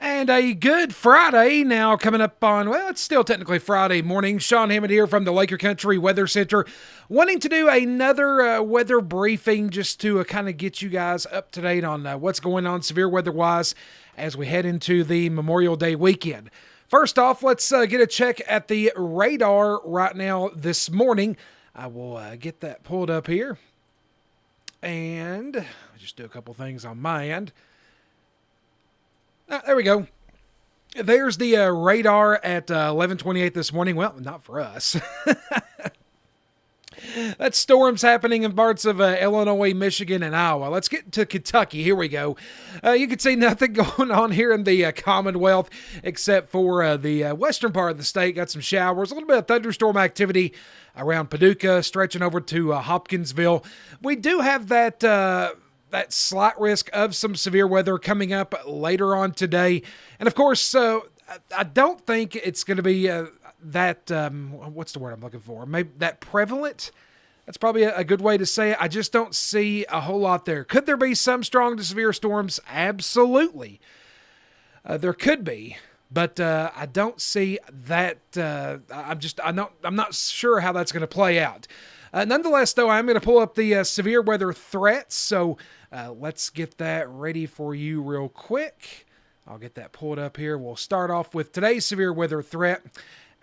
And a good Friday now coming up on, well, it's still technically Friday morning. Sean Hammond here from the Laker Country Weather Center, wanting to do another weather briefing just to kind of get you guys up to date on what's going on severe weather-wise as we head into the Memorial Day weekend. First off, let's get a check at the radar right now this morning. I will get that pulled up here. And just do a couple things on my end. There we go. There's the radar at 11:28 this morning. Well, not for us. That storm's happening in parts of Illinois, Michigan, and Iowa. Let's get to Kentucky. Here we go. You can see nothing going on here in the Commonwealth except for the western part of the state. Got some showers, a little bit of thunderstorm activity around Paducah, stretching over to Hopkinsville. We do have that slight risk of some severe weather coming up later on today. And of course, I don't think it's going to be what's the word I'm looking for? Maybe that prevalent. That's probably a good way to say it. I just don't see a whole lot there. Could there be some strong to severe storms? Absolutely. There could be, but I don't see that. I'm not sure how that's going to play out. Nonetheless, though, I'm going to pull up the severe weather threats. So let's get that ready for you real quick. I'll get that pulled up here. We'll start off with today's severe weather threat.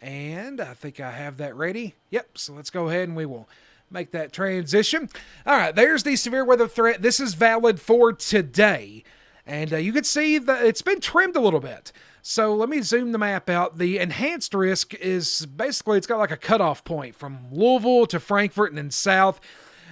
And I think I have that ready. Yep, so let's go ahead and we will make that transition. All right, there's the severe weather threat. This is valid for today. And you can see that it's been trimmed a little bit. So let me zoom the map out. The enhanced risk is basically, it's got like a cutoff point from Louisville to Frankfort and then south.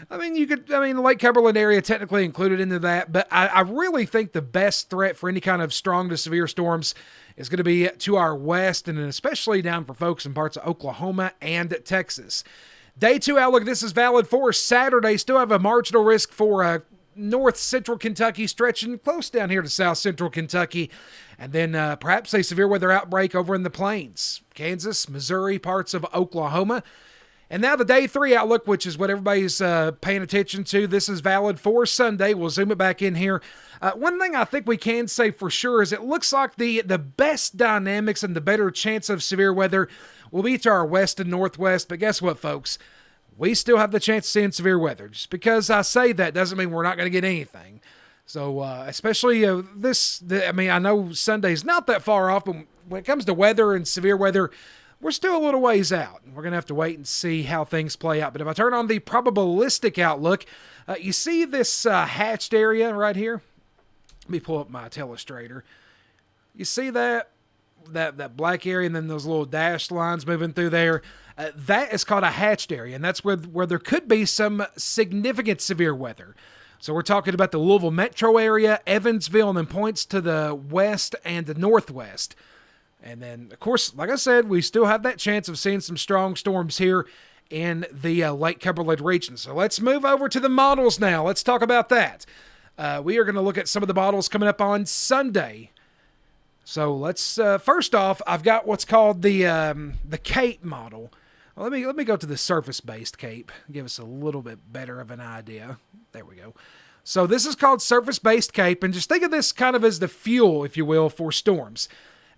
The Lake Cumberland area technically included into that, but I really think the best threat for any kind of strong to severe storms is going to be to our west, and especially down for folks in parts of Oklahoma and Texas. Day 2 outlook, this is valid for Saturday. Still have a marginal risk for north central Kentucky, stretching close down here to south central Kentucky, and then perhaps a severe weather outbreak over in the plains, Kansas, Missouri, parts of Oklahoma. And now the day 3 outlook, which is what everybody's paying attention to. This is valid for Sunday. We'll zoom it back in here. One thing I think we can say for sure is it looks like the best dynamics and the better chance of severe weather will be to our west and northwest. But guess what, folks? We still have the chance of seeing severe weather. Just because I say that doesn't mean we're not going to get anything. So especially I know Sunday's not that far off, but when it comes to weather and severe weather, we're still a little ways out. We're going to have to wait and see how things play out. But if I turn on the probabilistic outlook, you see this hatched area right here? Let me pull up my telestrator. You see that black area and then those little dashed lines moving through there? That is called a hatched area, and that's where there could be some significant severe weather. So we're talking about the Louisville metro area, Evansville, and then points to the west and the northwest. And then, of course, like I said, we still have that chance of seeing some strong storms here in the Lake Cumberland region. So let's move over to the models now. Let's talk about that. We are going to look at some of the models coming up on Sunday. So let's first off, I've got what's called the CAPE model. Well, let me go to the surface-based CAPE. Give us a little bit better of an idea. There we go. So this is called surface-based CAPE, and just think of this kind of as the fuel, if you will, for storms.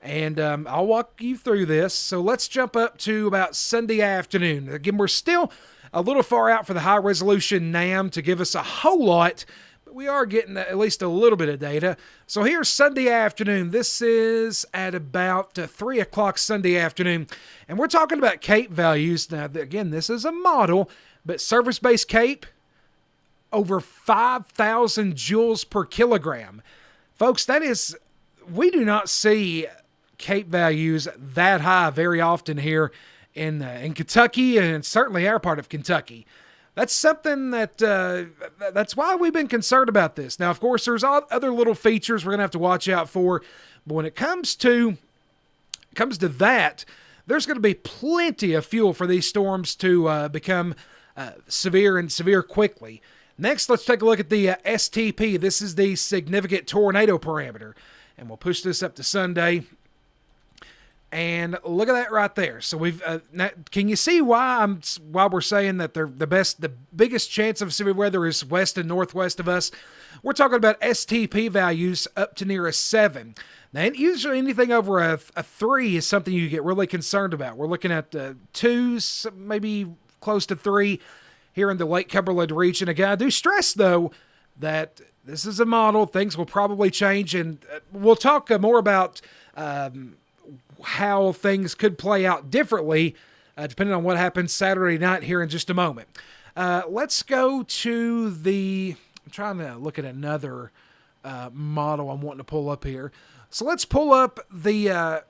And I'll walk you through this. So let's jump up to about Sunday afternoon. Again, we're still a little far out for the high-resolution NAM to give us a whole lot, but we are getting at least a little bit of data. So here's Sunday afternoon. This is at about 3 o'clock Sunday afternoon. And we're talking about CAPE values. Now, again, this is a model, but surface-based CAPE, over 5,000 joules per kilogram. Folks, that is, we do not see CAPE values that high very often here in Kentucky, and certainly our part of Kentucky. That's something that's why we've been concerned about this. Now, of course, there's other little features we're going to have to watch out for, but when it comes to that, there's going to be plenty of fuel for these storms to become severe quickly. Next, let's take a look at the STP. This is the significant tornado parameter, and we'll push this up to Sunday. And look at that right there. So we've now, can you see why we're saying that the biggest chance of severe weather is west and northwest of us? We're talking about STP values up to near a 7. Now, usually anything over a 3 is something you get really concerned about. We're looking at 2s, maybe close to 3 here in the Lake Cumberland region. Again, I do stress, though, that this is a model. Things will probably change, and we'll talk more about how things could play out differently depending on what happens Saturday night here in just a moment. Let's go to I'm trying to look at another model I'm wanting to pull up here. So let's pull up the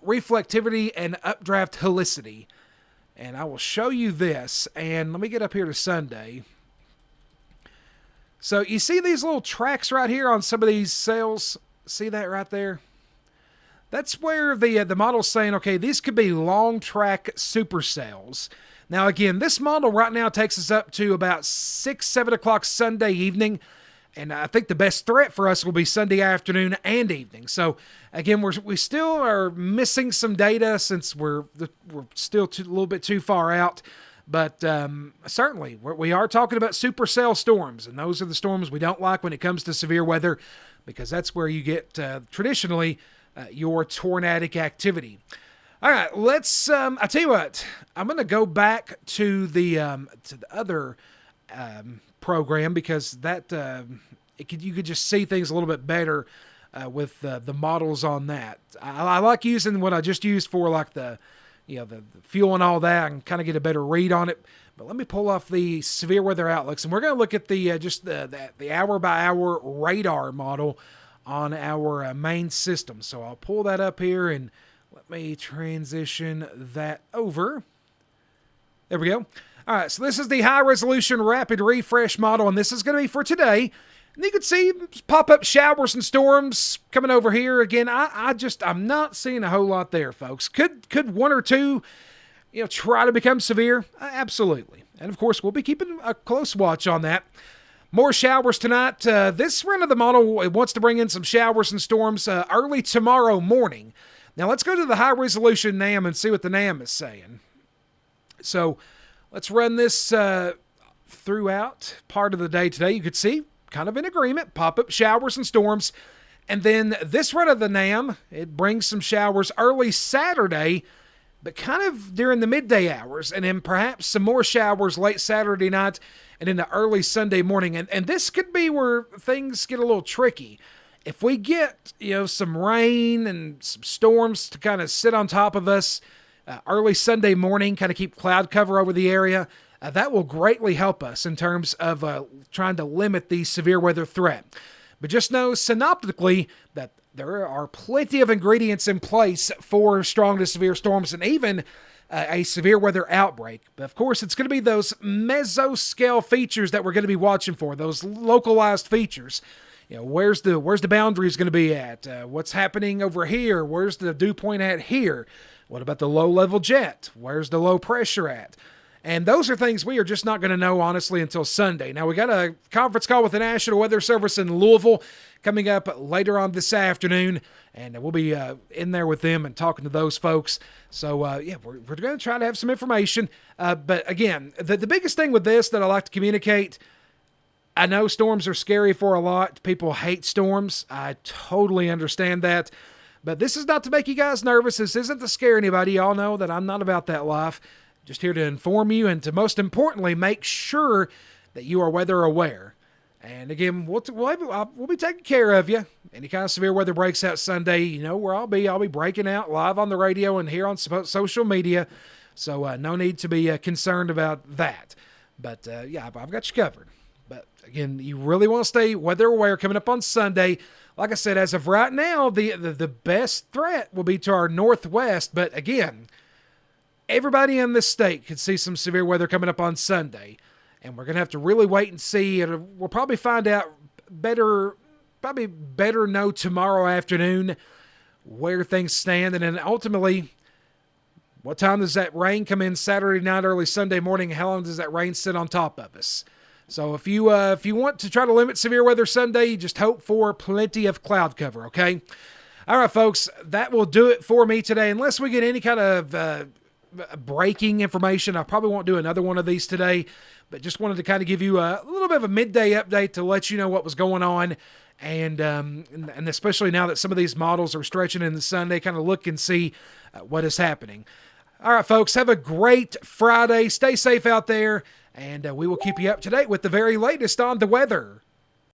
reflectivity and updraft helicity. And I will show you this. And let me get up here to Sunday. So you see these little tracks right here on some of these sails? See that right there? That's where the model's saying, okay, these could be long track supercells. Now, again, this model right now takes us up to about 6, 7 o'clock Sunday evening. And I think the best threat for us will be Sunday afternoon and evening. So, again, we still are missing some data since we're still a little bit too far out. But certainly, we are talking about supercell storms. And those are the storms we don't like when it comes to severe weather, because that's where you get traditionally your tornadic activity. All right, let's. I tell you what, I'm going to go back to the other program, because that you could just see things a little bit better with the models on that. I like using what I just used for like the fuel and all that, and kind of get a better read on it. But let me pull off the severe weather outlooks, and we're going to look at the hour by hour radar model on our main system. So I'll pull that up here and let me transition that over. There we go. All right, so this is the high resolution rapid refresh model, and this is going to be for today. And you can see pop-up showers and storms coming over here. Again, I'm not seeing a whole lot there, folks. Could one or two, try to become severe? Absolutely. And of course, we'll be keeping a close watch on that. More showers tonight. This run of the model wants to bring in some showers and storms early tomorrow morning. Now let's go to the high resolution NAM and see what the NAM is saying. So let's run this throughout part of the day today. You could see, kind of in agreement, pop-up showers and storms. And then this run of the NAM, it brings some showers early Saturday, but kind of during the midday hours, and then perhaps some more showers late Saturday night and into early Sunday morning. And this could be where things get a little tricky. If we get, some rain and some storms to kind of sit on top of us early Sunday morning, kind of keep cloud cover over the area, that will greatly help us in terms of trying to limit the severe weather threat. But just know synoptically that there are plenty of ingredients in place for strong to severe storms and even a severe weather outbreak. But of course, it's going to be those mesoscale features that we're going to be watching for, those localized features. Where's the boundaries going to be at? What's happening over here? Where's the dew point at here? What about the low-level jet? Where's the low pressure at? And those are things we are just not going to know, honestly, until Sunday. Now, we got a conference call with the National Weather Service in Louisville coming up later on this afternoon, and we'll be in there with them and talking to those folks. So, we're going to try to have some information. But, again, the biggest thing with this that I like to communicate, I know storms are scary for a lot. People hate storms. I totally understand that. But this is not to make you guys nervous. This isn't to scare anybody. Y'all know that I'm not about that life. Just here to inform you and to, most importantly, make sure that you are weather aware. And again, we'll be taking care of you. Any kind of severe weather breaks out Sunday, you know where I'll be. I'll be breaking out live on the radio and here on social media. So no need to be concerned about that. But I've got you covered. But again, you really want to stay weather aware coming up on Sunday. Like I said, as of right now, the best threat will be to our northwest. But again, everybody in this state could see some severe weather coming up on Sunday. And we're going to have to really wait and see. We'll probably find out better know tomorrow afternoon where things stand. And then ultimately, what time does that rain come in Saturday night, early Sunday morning? How long does that rain sit on top of us? So if you want to try to limit severe weather Sunday, just hope for plenty of cloud cover, okay? All right, folks, that will do it for me today. Unless we get any kind of breaking information, I probably won't do another one of these today, but just wanted to kind of give you a little bit of a midday update to let you know what was going on. And especially now that some of these models are stretching in the Sunday, kind of look and see what is happening. All right, folks, have a great Friday. Stay safe out there, and we will keep you up to date with the very latest on the weather.